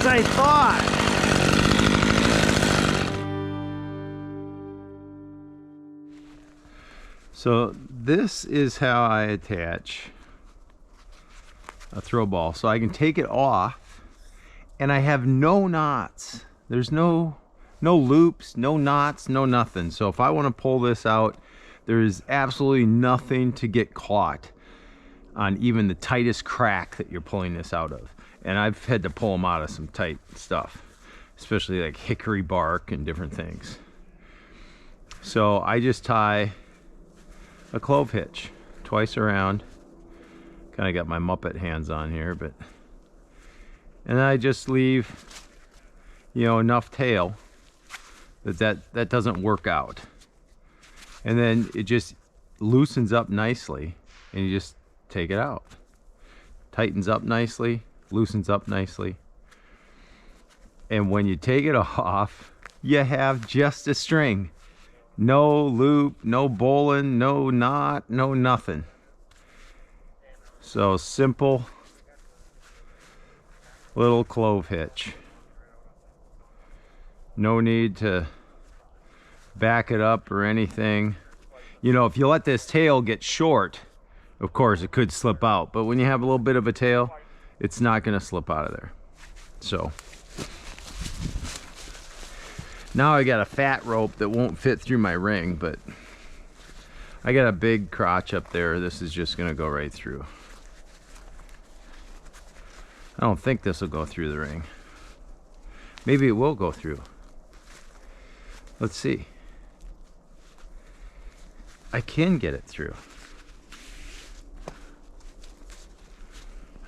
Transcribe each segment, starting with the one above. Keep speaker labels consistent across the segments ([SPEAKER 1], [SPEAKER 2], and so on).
[SPEAKER 1] as I thought. So this is how I attach a throw ball. So I can take it off and I have no knots. There's no loops, no knots, no nothing. So if I want to pull this out, there is absolutely nothing to get caught on even the tightest crack that you're pulling this out of. And I've had to pull them out of some tight stuff, especially like hickory bark and different things. So I just tie a clove hitch twice around. Kind of got my Muppet hands on here, but and I just leave, you know, enough tail that doesn't work out, and then it just loosens up nicely, and you just take it out. Tightens up nicely, loosens up nicely, and when you take it off, you have just a string. No loop, no bowline, no knot, no nothing. So simple little clove hitch. No need to back it up or anything. You know, if you let this tail get short, of course it could slip out, but when you have a little bit of a tail, it's not going to slip out of there. So now I got a fat rope that won't fit through my ring, but I got a big crotch up there. This is just going to go right through. I don't think this will go through the ring. Maybe it will go through. Let's see. I can get it through.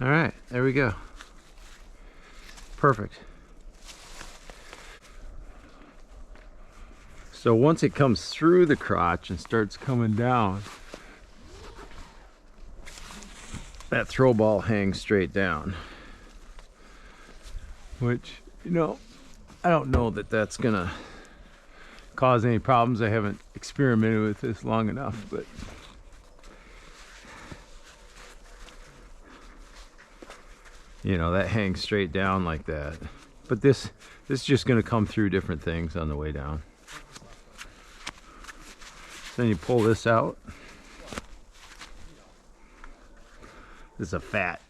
[SPEAKER 1] All right, there we go. Perfect. So once it comes through the crotch and starts coming down, that throw ball hangs straight down. Which, you know, I don't know that that's gonna cause any problems. I haven't experimented with this long enough, but you know, that hangs straight down like that. But this is just gonna come through different things on the way down. Then you pull this out. This is a fat,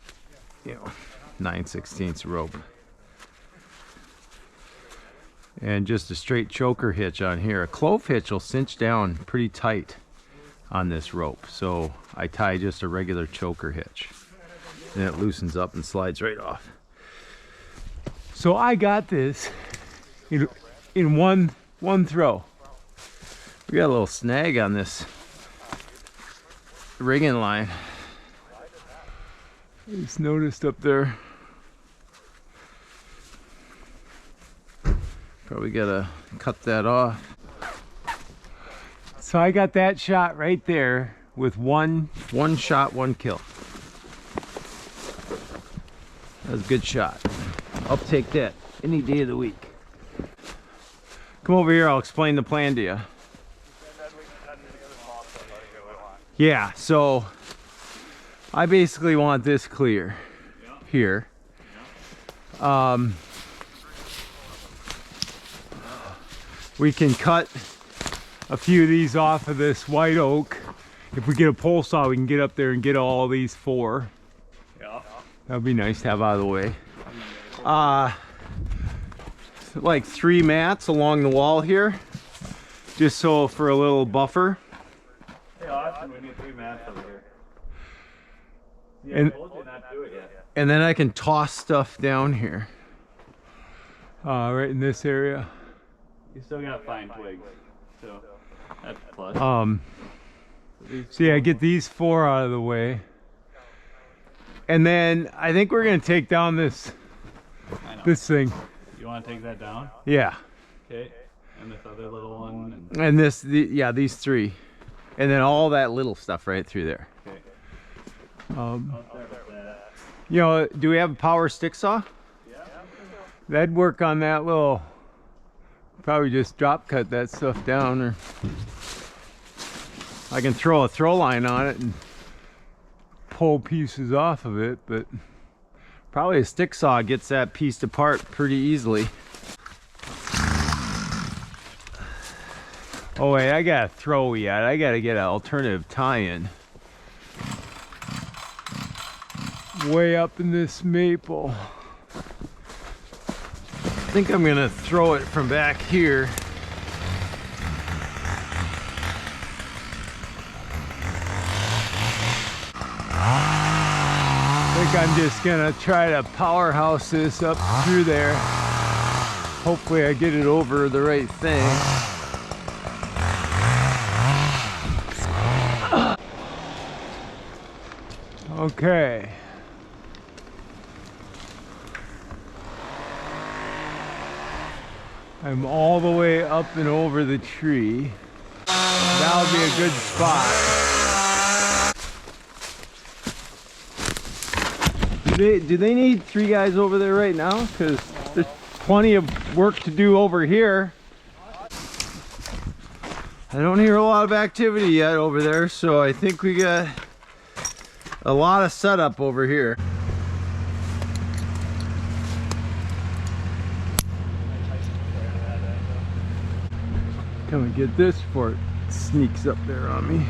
[SPEAKER 1] you know, 9/16 rope. And just a straight choker hitch on here. A clove hitch will cinch down pretty tight on this rope. So I tie just a regular choker hitch. And it loosens up and slides right off. So I got this in one throw. We got a little snag on this rigging line. I just noticed up there. Probably gotta cut that off. So I got that shot right there with one shot, one kill. That was a good shot. I'll take that any day of the week. Come over here, I'll explain the plan to you. Yeah, so I basically want this clear here. We can cut a few of these off of this white oak. If we get a pole saw, we can get up there and get all these 4. Yeah. That would be nice to have out of the way. Like 3 mats along the wall here, just so for a little buffer.
[SPEAKER 2] Hey Austin, we need 3 mats over here. Yeah,
[SPEAKER 1] And,
[SPEAKER 2] I told you not to do it yet.
[SPEAKER 1] and then I can toss stuff down here. Right in this area.
[SPEAKER 2] You still got fine twigs, so that's a plus.
[SPEAKER 1] So yeah, get these 4 out of the way. And then I think we're gonna take down this thing.
[SPEAKER 2] You want to take that down?
[SPEAKER 1] Yeah.
[SPEAKER 2] Okay. And this other little one.
[SPEAKER 1] And this, these 3. And then all that little stuff right through there.
[SPEAKER 2] Okay.
[SPEAKER 1] You know, do we have a power stick saw?
[SPEAKER 2] Yeah.
[SPEAKER 1] That'd work on that little, probably just drop cut that stuff down, or I can throw a throw line on it and pull pieces off of it, but Probably a stick saw gets that pieced apart pretty easily. Oh wait, I gotta throw yet. I gotta get an alternative tie-in. Way up in this maple. I think I'm gonna throw it from back here. I think I'm just gonna try to powerhouse this up through there. Hopefully I get it over the right thing. Okay. I'm all the way up and over the tree. That'll be a good spot. Do they need 3 guys over there right now? Because there's plenty of work to do over here. I don't hear a lot of activity yet over there, so I think we got a lot of setup over here. Come and get this before it sneaks up there on me.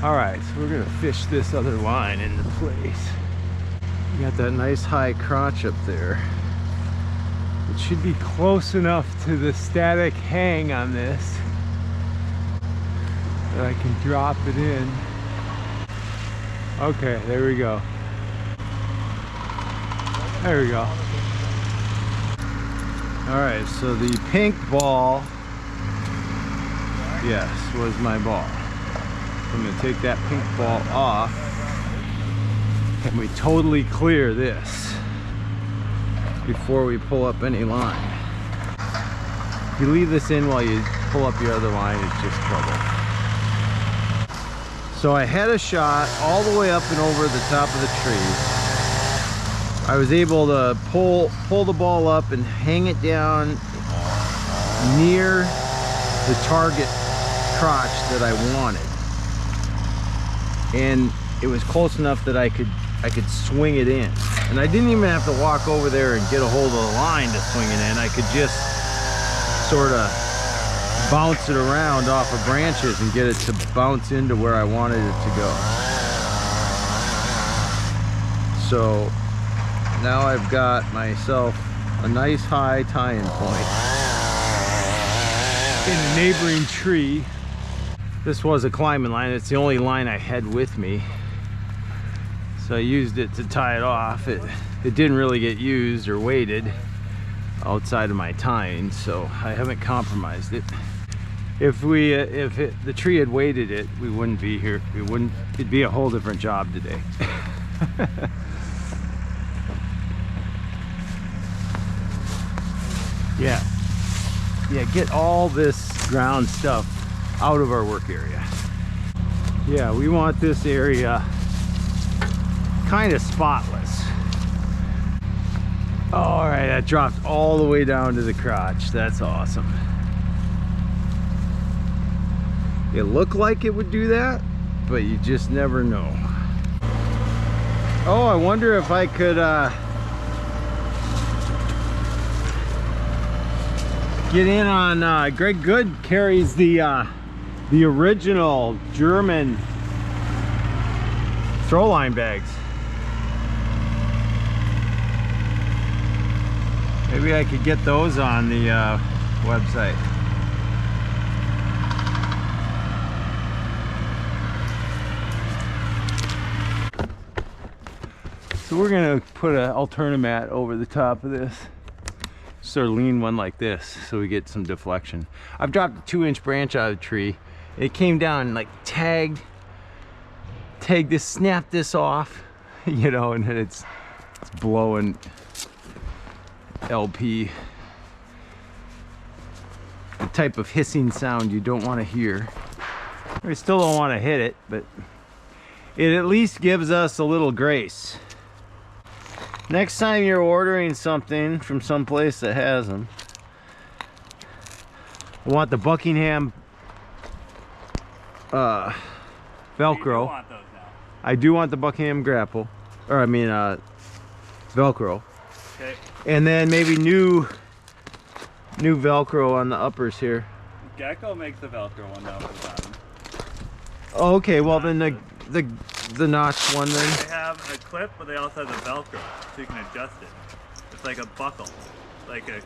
[SPEAKER 1] All right, so we're gonna fish this other line into place. You got that nice high crotch up there. It should be close enough to the static hang on this that I can drop it in. Okay, there we go. There we go. All right, so the pink ball, yes, was my ball. I'm gonna take that pink ball off and we totally clear this before we pull up any line. If you leave this in while you pull up your other line, it's just trouble. So I had a shot all the way up and over the top of the tree. I was able to pull the ball up and hang it down near the target crotch that I wanted. And it was close enough that I could swing it in. And I didn't even have to walk over there and get a hold of the line to swing it in. I could just sort of bounce it around off of branches and get it to bounce into where I wanted it to go. So now I've got myself a nice high tie-in point in a neighboring tree. This was a climbing line. It's the only line I had with me. So I used it to tie it off. It didn't really get used or weighted outside of my tying, so I haven't compromised it. If the tree had weighted it, we wouldn't be here. It'd be a whole different job today. Yeah, get all this ground stuff out of our work area. Yeah, we want this area kind of spotless. All right, that dropped all the way down to the crotch. That's awesome. It looked like it would do that, but you just never know. Oh, I wonder if I could get in on Greg Good carries the original German throw line bags. Maybe I could get those on the website. So we're gonna put an Alternamat over the top of this. Sort of lean one like this so we get some deflection. I've dropped a 2-inch branch out of the tree. It came down and like tagged this, snapped this off, you know, and then it's blowing LP. The type of hissing sound you don't want to hear. I still don't want to hit it, but it at least gives us a little grace. Next time you're ordering something from some place that has them, I want the Buckingham Velcro.
[SPEAKER 2] Want those now.
[SPEAKER 1] I do want the Buckingham grapple. or I mean Velcro,
[SPEAKER 2] Okay.
[SPEAKER 1] and then maybe new Velcro on the uppers here.
[SPEAKER 2] Gecko makes the Velcro one down at the bottom.
[SPEAKER 1] Oh, okay, well then the notch one then.
[SPEAKER 2] They have a clip, but they also have the Velcro, so you can adjust it. It's like a buckle, like a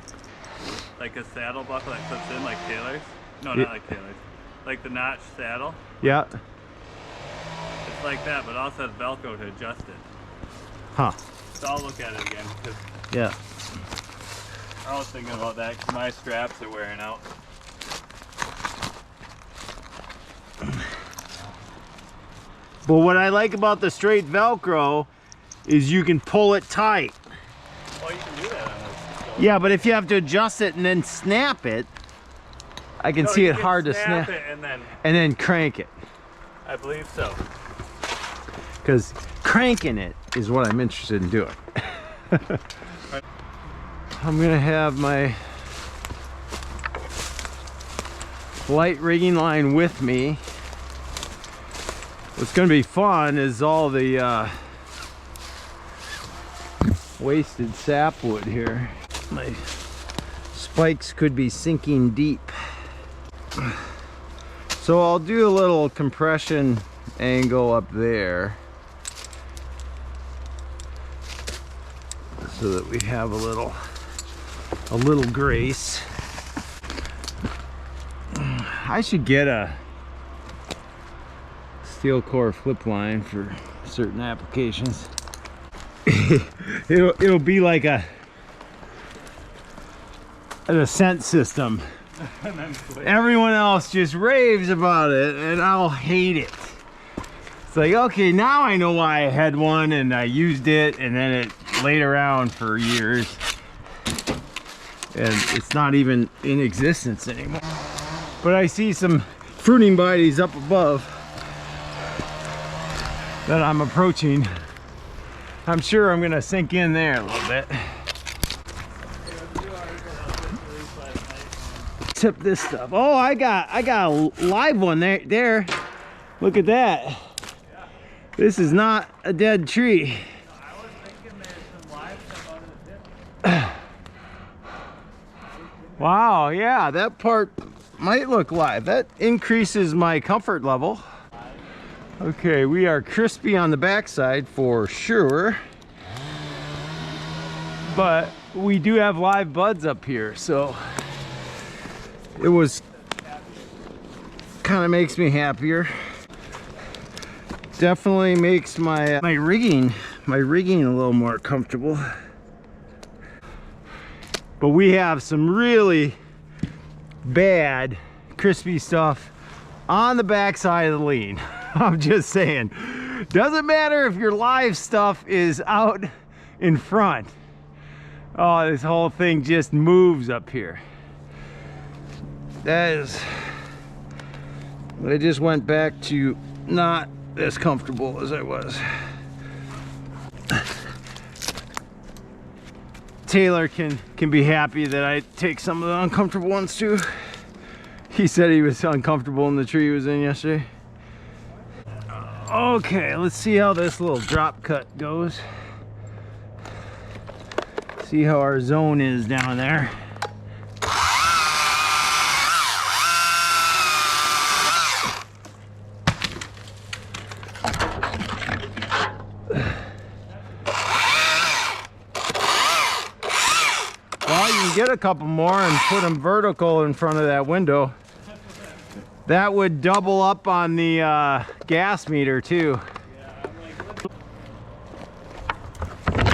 [SPEAKER 2] saddle buckle that clips in like Taylor's. No,
[SPEAKER 1] Yeah.
[SPEAKER 2] not like Taylor's. Like the notch saddle.
[SPEAKER 1] Yeah.
[SPEAKER 2] It's like that, but also has Velcro to adjust it.
[SPEAKER 1] Huh.
[SPEAKER 2] So I'll look at it again because
[SPEAKER 1] Yeah.
[SPEAKER 2] I was thinking about that because my straps are wearing out.
[SPEAKER 1] But what I like about the straight Velcro is you can pull it tight.
[SPEAKER 2] Well, you can do that on this.
[SPEAKER 1] Yeah, but if you have to adjust it and then snap it, I can see
[SPEAKER 2] you
[SPEAKER 1] it hard to snap
[SPEAKER 2] it and
[SPEAKER 1] then crank it.
[SPEAKER 2] I believe so.
[SPEAKER 1] Because cranking it is what I'm interested in doing. I'm gonna have my flight rigging line with me. What's gonna be fun is all the wasted sapwood here. My spikes could be sinking deep. So I'll do a little compression angle up there so that we have a little grace. I should get a steel core flip line for certain applications. it'll be like an ascent system. Everyone else just raves about it and I'll hate it. It's like, okay, now I know why I had one and I used it and then it laid around for years and it's not even in existence anymore. But I see some fruiting bodies up above that I'm approaching. I'm sure I'm gonna sink in there a little bit. Tip this stuff. Oh, I got a live one there. Look at that. This is not a dead tree.
[SPEAKER 2] I was thinking there's some live stuff under the tip.
[SPEAKER 1] Wow, yeah, that part might look live. That increases my comfort level. Okay, we are crispy on the backside for sure. But we do have live buds up here, so it was kind of makes me happier. Definitely makes my rigging a little more comfortable. But we have some really bad crispy stuff on the backside of the lean. I'm just saying, doesn't matter if your live stuff is out in front. Oh, this whole thing just moves up here. That is, I just went back to not as comfortable as I was. Taylor can be happy that I take some of the uncomfortable ones too. He said he was uncomfortable in the tree he was in yesterday. Okay, let's see how this little drop cut goes. See how our zone is down there. Well, you can get a couple more and put them vertical in front of that window. That would double up on the gas meter too.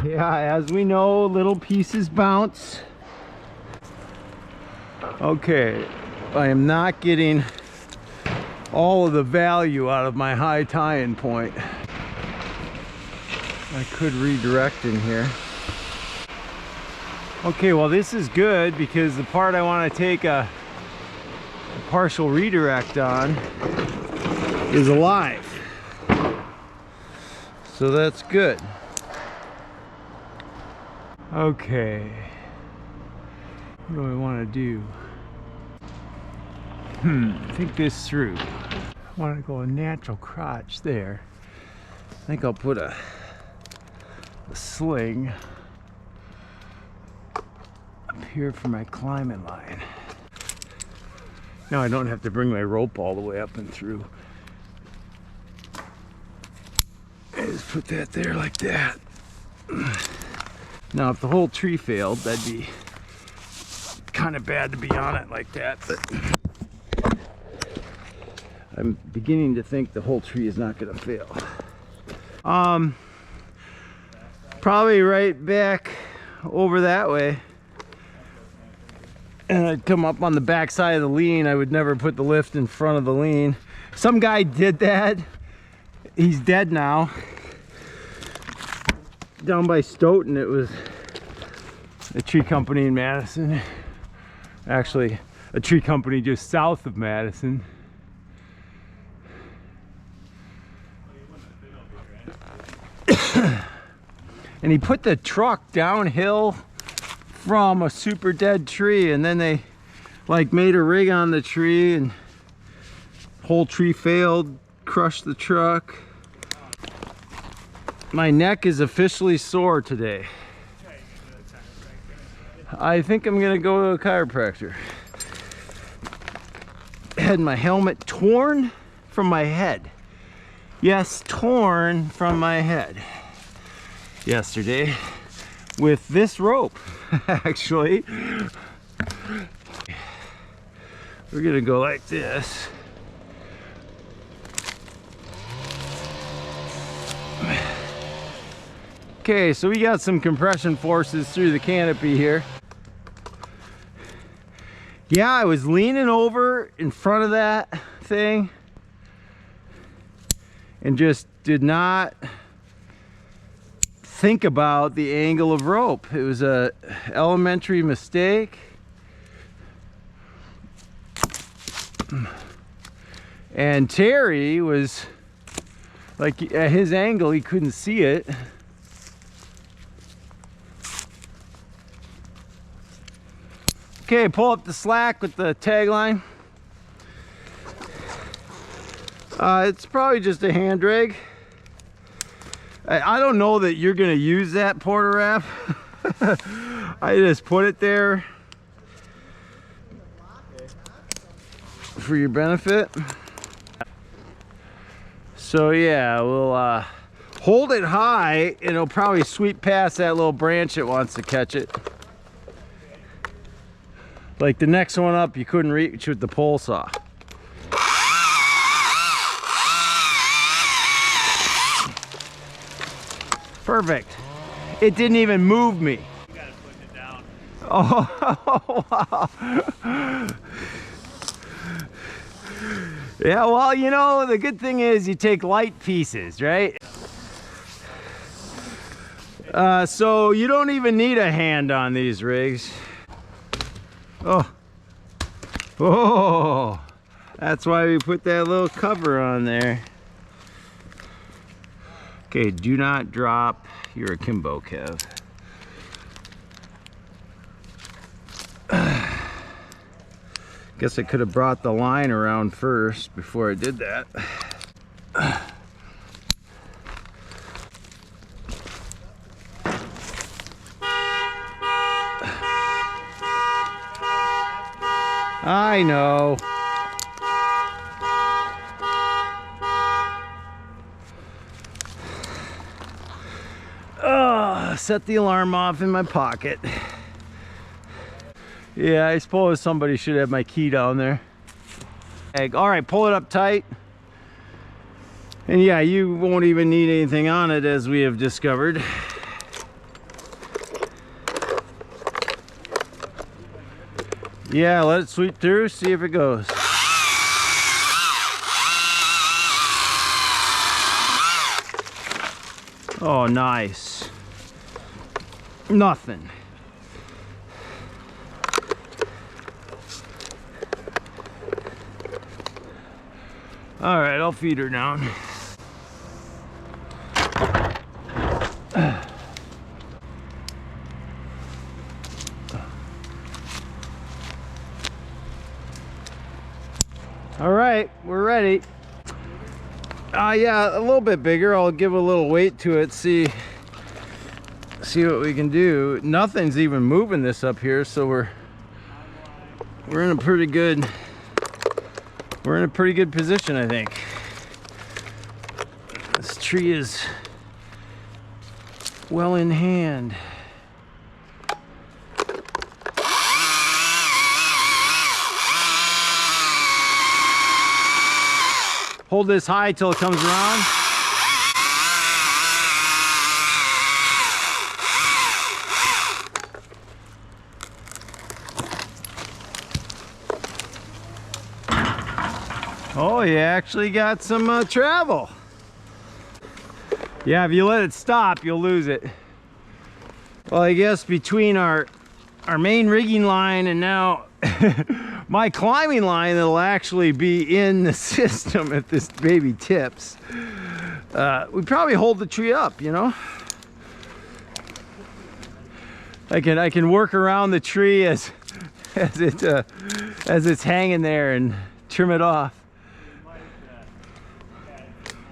[SPEAKER 1] Yeah, as we know, little pieces bounce. Okay, I am not getting all of the value out of my high tie-in point. I could redirect in here. Okay, well this is good because the part I want to take a partial redirect on is alive. So that's good. Okay. What do I want to do? Think this through. I want to go a natural crotch there. I think I'll put a the sling up here for my climbing line. Now I don't have to bring my rope all the way up and through. I just put that there like that. Now if the whole tree failed, that'd be kind of bad to be on it like that, but I'm beginning to think the whole tree is not going to fail. Probably right back over that way. And I'd come up on the back side of the lean. I would never put the lift in front of the lean. Some guy did that. He's dead now. Down by Stoughton, it was a tree company in Madison. Actually, a tree company just south of Madison. And he put the truck downhill from a super dead tree, and then they like made a rig on the tree, and whole tree failed, crushed the truck. My neck is officially sore today. I think I'm gonna go to a chiropractor. Had my helmet torn from my head. Yes, torn from my head yesterday with this rope. Actually, we're gonna go like this. Okay, so we got some compression forces through the canopy here. Yeah, I was leaning over in front of that thing and just did not think about the angle of rope. It was a elementary mistake. And Terry was like, at his angle, he couldn't see it. Okay, pull up the slack with the tagline. It's probably just a hand drag. I don't know that you're gonna use that Porter wrap. I just put it there for your benefit. So yeah, we'll hold it high and it'll probably sweep past that little branch that wants to catch it. Like the next one up, you couldn't reach with the pole saw. Perfect. It didn't even move me.
[SPEAKER 2] You gotta push it down.
[SPEAKER 1] Oh, wow. Yeah, well, you know, the good thing is you take light pieces, right? So you don't even need a hand on these rigs. Oh, oh, that's why we put that little cover on there. Okay, do not drop your akimbo, Kev. Guess I could have brought the line around first before I did that. I know. Set the alarm off in my pocket. Yeah, I suppose somebody should have my key down there. All right, pull it up tight. And yeah, you won't even need anything on it, as we have discovered. Yeah, let it sweep through, see if it goes. Oh, nice. Nothing. All right, I'll feed her down. All right, we're ready. Yeah, a little bit bigger. I'll give a little weight to it, see see what we can do. Nothing's even moving this up here, so we're in a pretty good position, I think. This tree is well in hand. Hold this high till it comes around. Oh, you actually got some travel. Yeah, if you let it stop, you'll lose it. Well, I guess between our main rigging line and now my climbing line that'll actually be in the system if this baby tips, we probably hold the tree up, you know? I can work around the tree as it's hanging there and trim it off.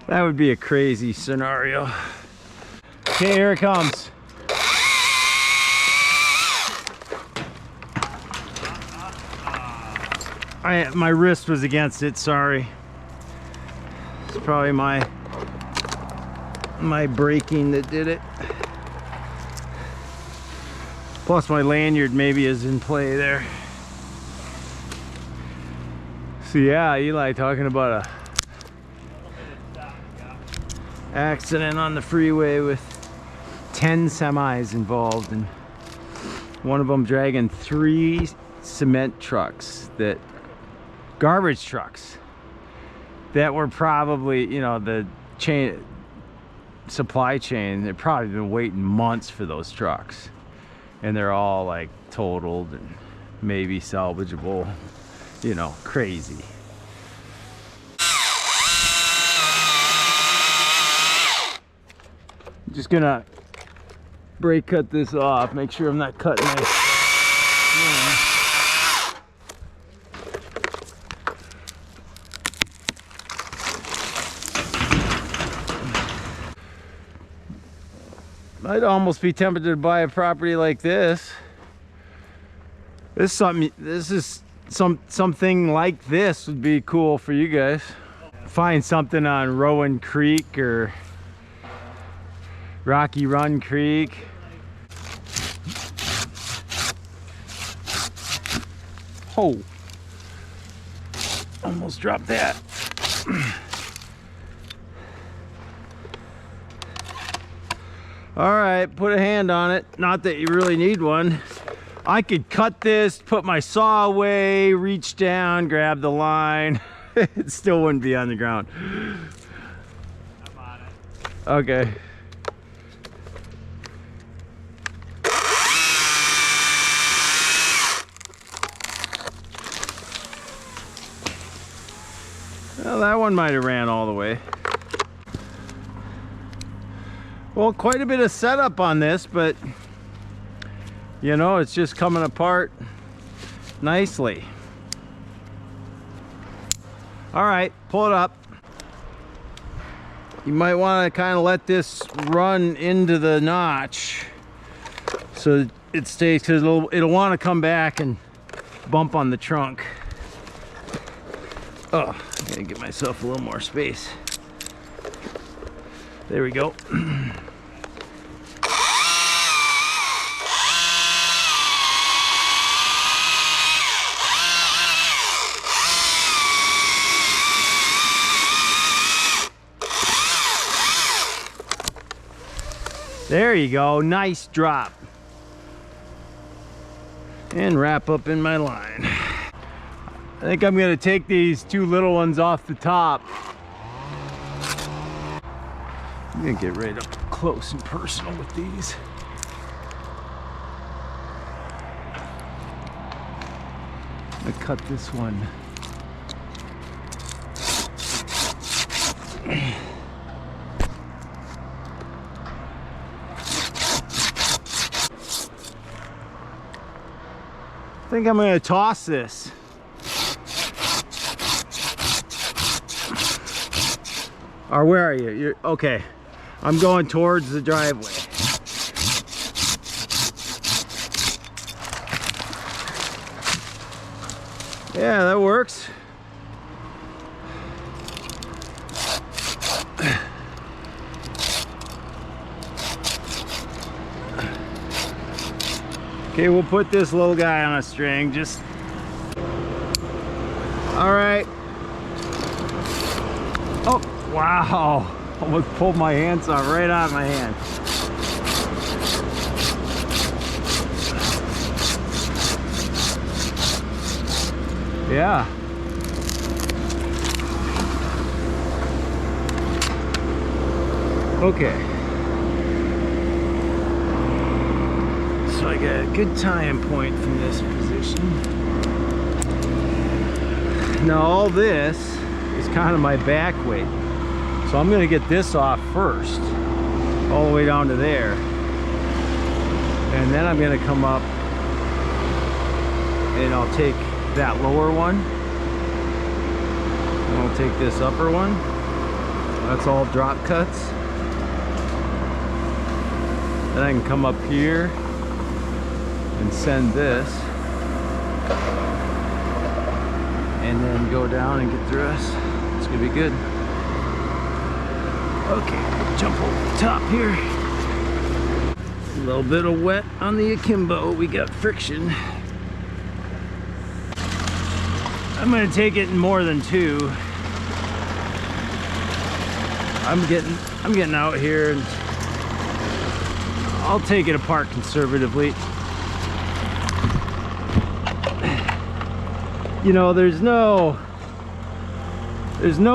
[SPEAKER 1] That would be a crazy scenario. Okay, here it comes. My wrist was against it, sorry. It's probably my braking that did it. Plus my lanyard maybe is in play there. So yeah, Eli talking about a accident on the freeway with 10 semis involved, and one of them dragging 3 cement trucks, that garbage trucks that were probably, you know, the supply chain, they've probably been waiting months for those trucks, and they're all like totaled and maybe salvageable, you know, crazy. Just gonna brake cut this off, make sure I'm not cutting it. I'd almost be tempted to buy a property like this. Something like this would be cool for you guys. Find something on Rowan Creek or Rocky Run Creek. Oh, almost dropped that. All right, put a hand on it. Not that you really need one. I could cut this, put my saw away, reach down, grab the line. It still wouldn't be on the ground.
[SPEAKER 2] I'm on it.
[SPEAKER 1] Okay. Well, that one might have ran all the way. Well, quite a bit of setup on this, but you know, it's just coming apart nicely. All right, pull it up. You might want to kind of let this run into the notch so it stays, because it'll want to come back and bump on the trunk. Oh, I gotta give myself a little more space. There we go. There you go, nice drop. And wrap up in my line. I think I'm gonna take these 2 little ones off the top. I'm gonna get right up close and personal with these. I'm gonna cut this one. I think I'm gonna toss this. Or where are you? You're okay. I'm going towards the driveway. Yeah, that works. Okay, we'll put this little guy on a string, just... All right. Oh, wow. Almost pulled my hands off right out of my hand. Yeah. Okay. So I got a good tying point from this position. Now all this is kind of my back weight. So I'm gonna get this off first, all the way down to there. And then I'm gonna come up and I'll take that lower one. And I'll take this upper one. That's all drop cuts. Then I can come up here and send this. And then go down and get the rest. It's gonna be good. Okay, jump over the top here. A little bit of wet on the akimbo. We got friction. I'm gonna take it in more than two. I'm getting out here and I'll take it apart conservatively. You know, there's no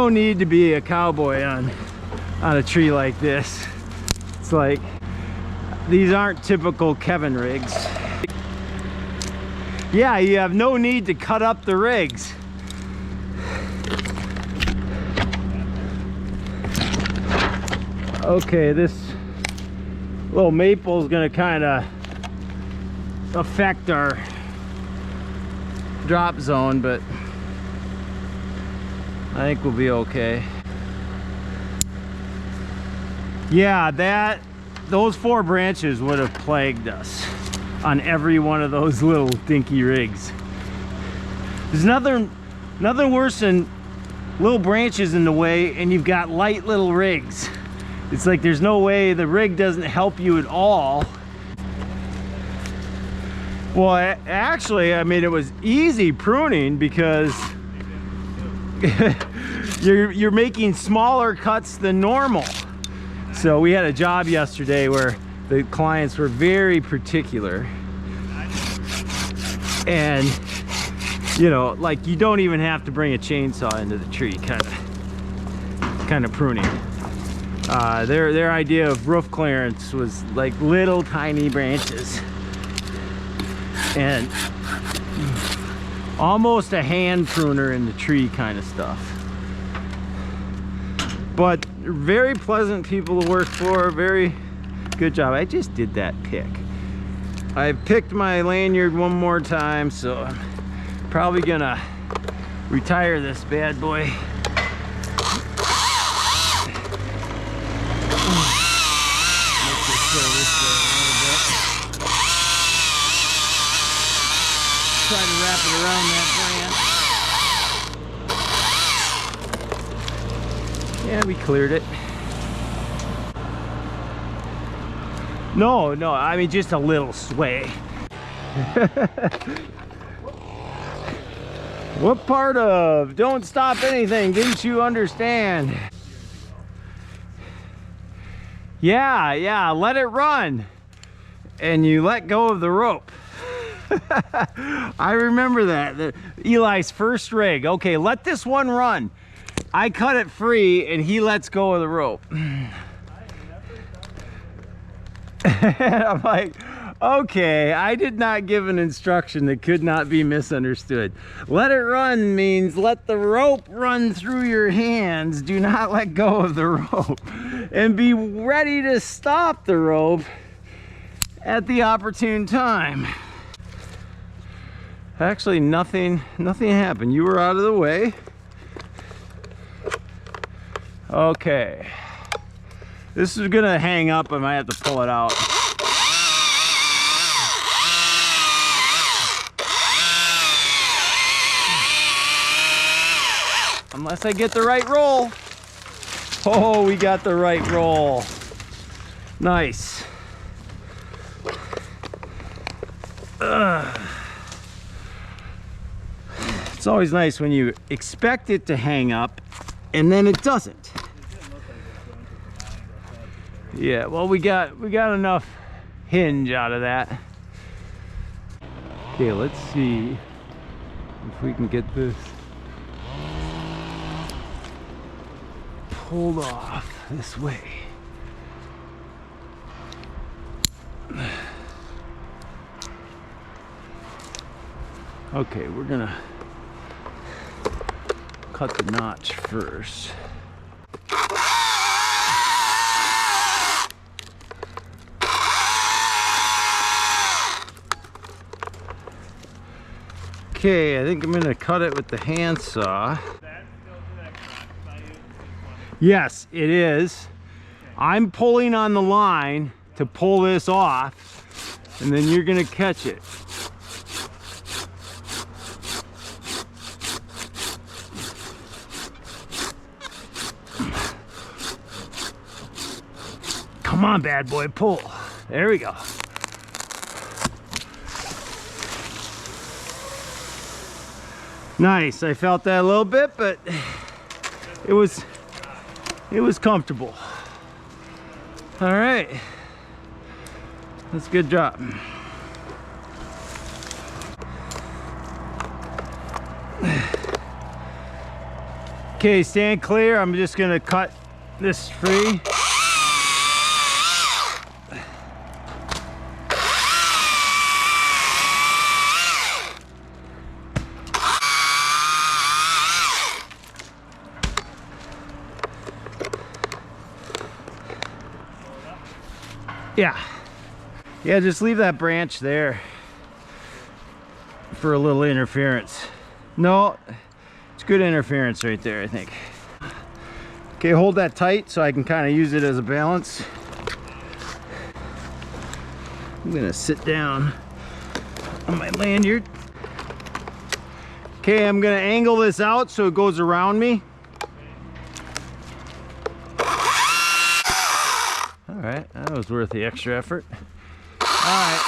[SPEAKER 1] need to be a cowboy on a tree like this. It's like, these aren't typical Kevin rigs. Yeah, you have no need to cut up the rigs. Okay, this little maple is gonna kind of affect our drop zone, but I think we'll be okay. Yeah, those 4 branches would have plagued us on every one of those little dinky rigs. There's nothing worse than little branches in the way and you've got light little rigs. It's like there's no way, the rig doesn't help you at all. Well, actually, I mean, it was easy pruning because you're making smaller cuts than normal. So we had a job yesterday where the clients were very particular. And, you know, like you don't even have to bring a chainsaw into the tree, kind of pruning. Their idea of roof clearance was like little tiny branches. And almost a hand pruner in the tree kind of stuff. But very pleasant people to work for, very good job. I just did that pick. I picked my lanyard one more time, so I'm probably gonna retire this bad boy. Try to wrap it around that branch. Yeah, we cleared it. No, I mean just a little sway. What part of don't stop anything didn't you understand? Yeah, let it run. And you let go of the rope. I remember that. Eli's first rig. Okay, let this one run. I cut it free and he lets go of the rope. I'm like, okay, I did not give an instruction that could not be misunderstood. Let it run means let the rope run through your hands. Do not let go of the rope. And be ready to stop the rope at the opportune time. Actually, nothing happened. You were out of the way. Okay. This is gonna hang up. I might have to pull it out. unless I get the right roll. Oh, we got the right roll. Nice. It's always nice when you expect it to hang up and then it doesn't. Yeah, well, we got enough hinge out of that. Okay, let's see if we can get this pulled off this way. Okay, we're gonna cut the notch first. Okay, I think I'm gonna cut it with the handsaw. Yes, it is. I'm pulling on the line to pull this off, and then you're gonna catch it. Come on, bad boy, pull. There we go. Nice. I felt that a little bit, but it was comfortable. All right. That's a good job. Okay, stand clear. I'm just gonna cut this free. Yeah, just leave that branch there for a little interference. No, it's good interference right there, I think. Okay, hold that tight so I can kind of use it as a balance. I'm gonna sit down on my lanyard. Okay, I'm gonna angle this out so it goes around me. All right, that was worth the extra effort. All right.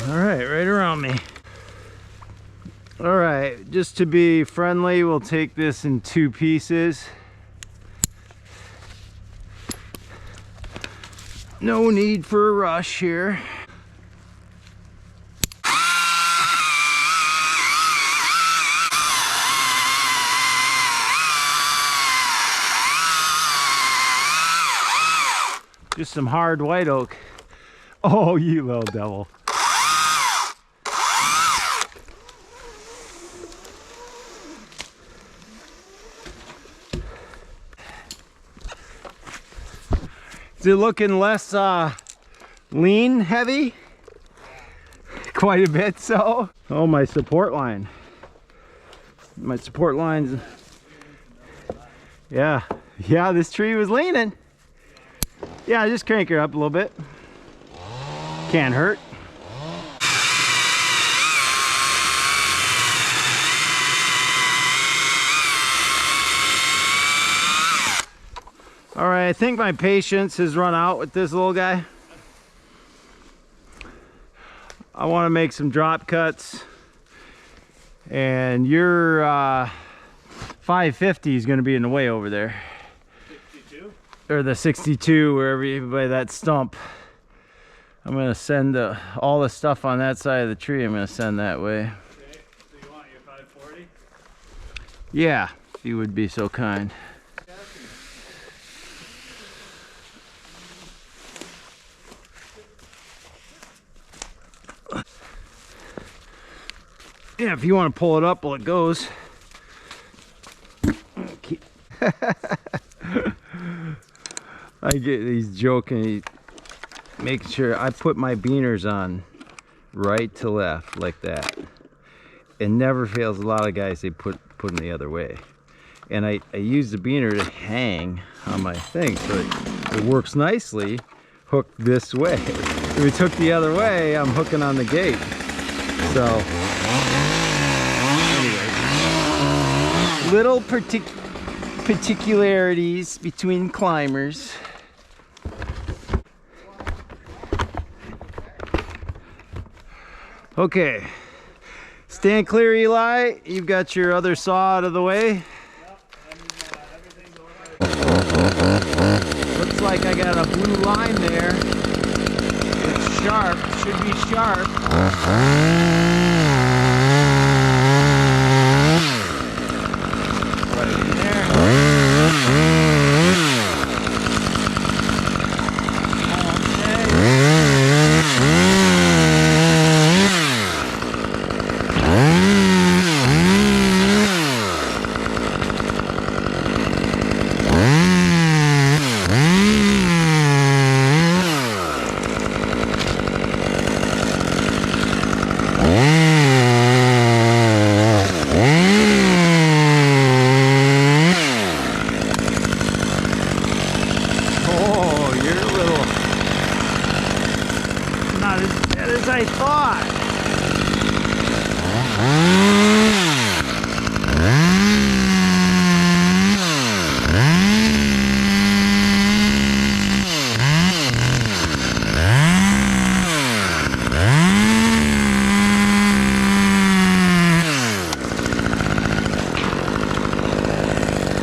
[SPEAKER 1] All right, right around me. All right, just to be friendly, we'll take this in 2 pieces. No need for a rush here. Just some hard white oak. Oh, you little devil. Is it looking less lean heavy? Quite a bit so. Oh, my support line. My support lines. Yeah, this tree was leaning. Yeah, just crank her up a little bit. Can't hurt. All right, I think my patience has run out with this little guy. I want to make some drop cuts, and your 550 is going to be in the way over there. 62? Or the 62, wherever you by that stump. I'm going to send all the stuff on that side of the tree. I'm going to send that way. Okay, so you want your 540? Yeah, if you would be so kind. Yeah, if you want to pull it up while it goes. Okay. I get he's joking, making sure I put my beaners on right to left like that. It never fails. A lot of guys, they put them the other way. And I use the beaner to hang on my thing so it works nicely hooked this way. If we took the other way, I'm hooking on the gate. So, anyway, little particularities between climbers. Okay, stand clear, Eli. You've got your other saw out of the way. Looks like I got a blue line there. It's sharp, should be sharp. Right in there. I thought.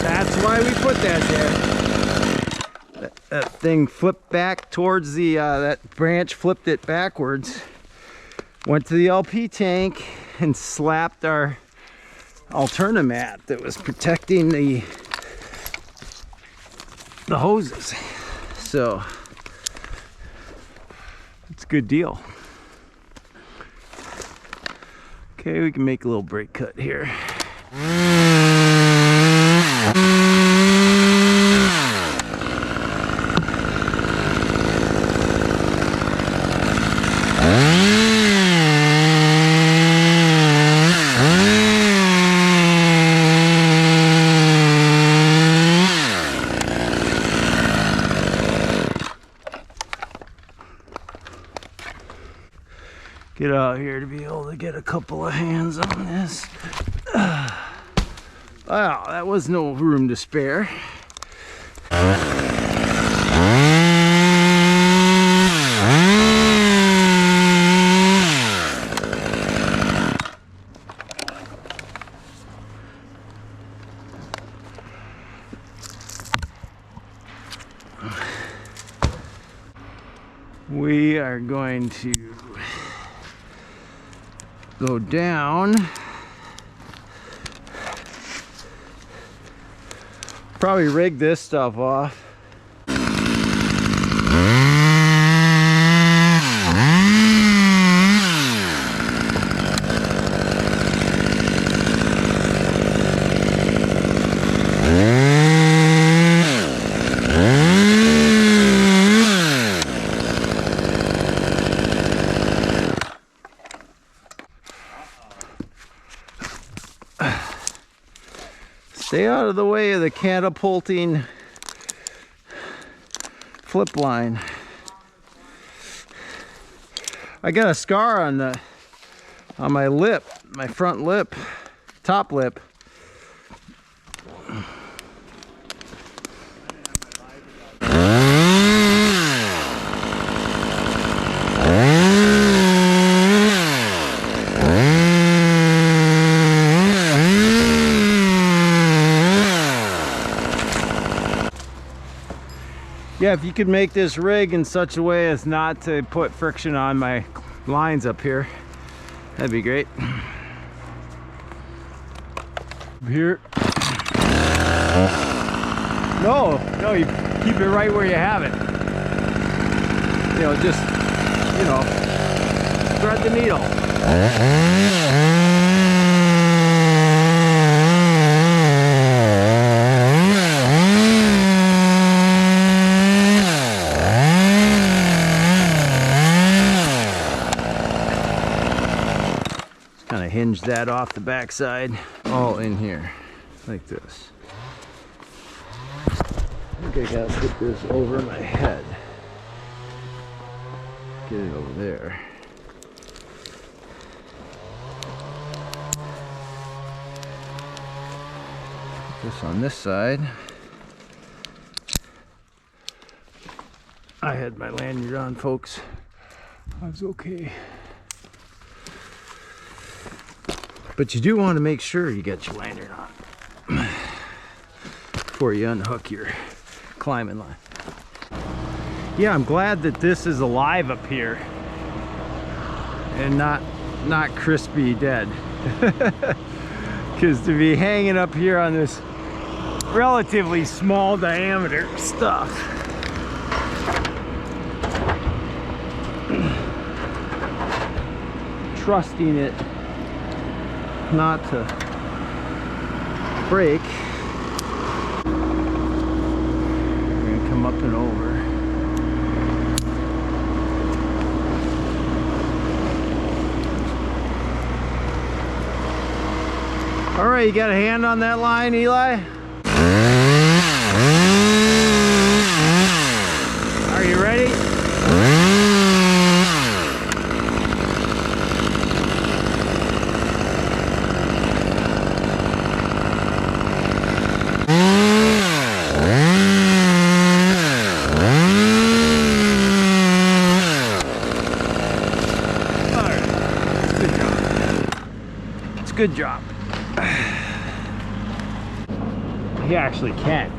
[SPEAKER 1] That's why we put that there. That thing flipped back towards the, that branch flipped it backwards. Went to the LP tank and slapped our Alternamat that was protecting the hoses. So it's a good deal. Okay, we can make a little brake cut here. Get out here to be able to get a couple of hands on this. Wow, that was no room to spare. We are going to go down. Probably rig this stuff off. Stay out of the way of the catapulting flip line. I got a scar on my lip, my front lip, top lip. Yeah, if you could make this rig in such a way as not to put friction on my lines up here, that'd be great. Here. No, you keep it right where you have it. You know, just, you know, thread the needle. Kind of hinge that off the backside, all in here, like this. I think I gotta put this over my head. Get it over there. Put this on this side. I had my lanyard on, folks. I was okay. But you do want to make sure you get your lanyard on before you unhook your climbing line. Yeah, I'm glad that this is alive up here and not crispy dead. Because to be hanging up here on this relatively small diameter stuff, trusting it not to break. We're gonna come up and over. All right, you got a hand on that line, Eli? Are you ready? Good job. He actually can.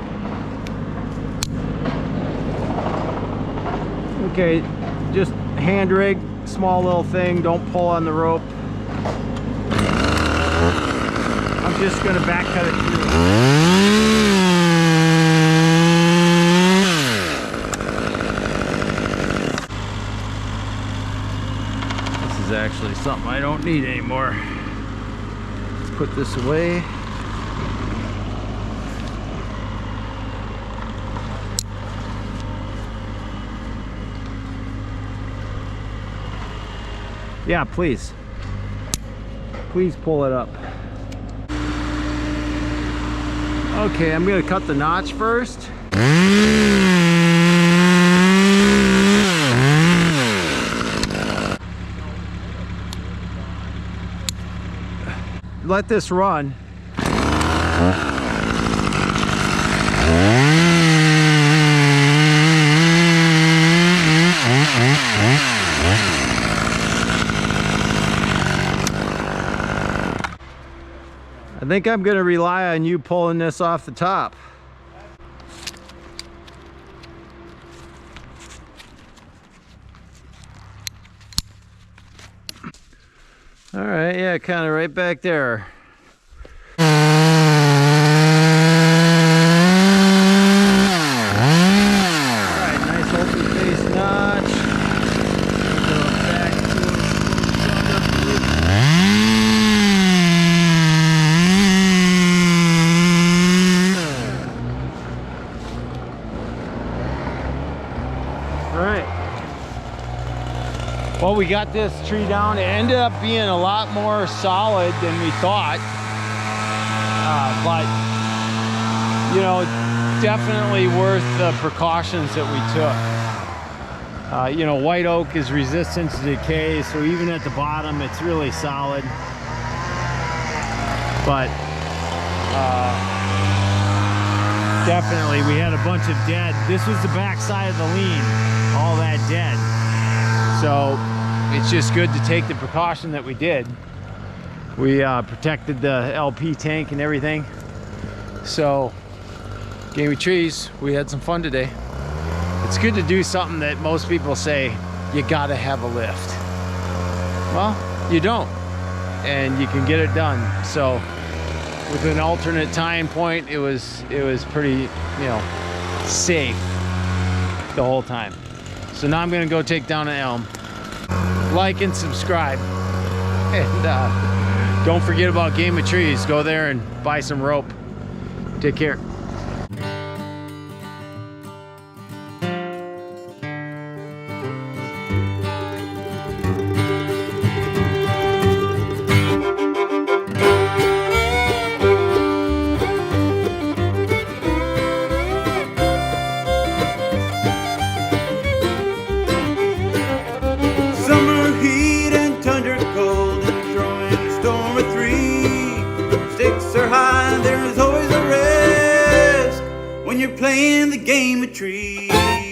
[SPEAKER 1] Okay, just hand rig, small little thing, don't pull on the rope. I'm just gonna back cut it through. This is actually something I don't need anymore. Put this away. Yeah, please. Please pull it up. Okay, I'm gonna cut the notch first. Let this run. I think I'm going to rely on you pulling this off the top. All right, yeah, kind of right back there. All right, nice open face notch. Go back to All right. Well, we got this tree down. It ended up being a lot more solid than we thought. But, you know, definitely worth the precautions that we took. You know, white oak is resistant to decay, so even at the bottom, it's really solid. But definitely, we had a bunch of dead. This was the back side of the lean, all that dead. So it's just good to take the precaution that we did. We protected the LP tank and everything. So, Gamey Trees, we had some fun today. It's good to do something that most people say, you gotta have a lift. Well, you don't, and you can get it done. So, with an alternate tying point, it was pretty, you know, safe the whole time. So now I'm gonna go take down an elm. Like and subscribe. And don't forget about Gamey Trees. Go there and buy some rope. Take care.
[SPEAKER 3] when you're playing the game of trees.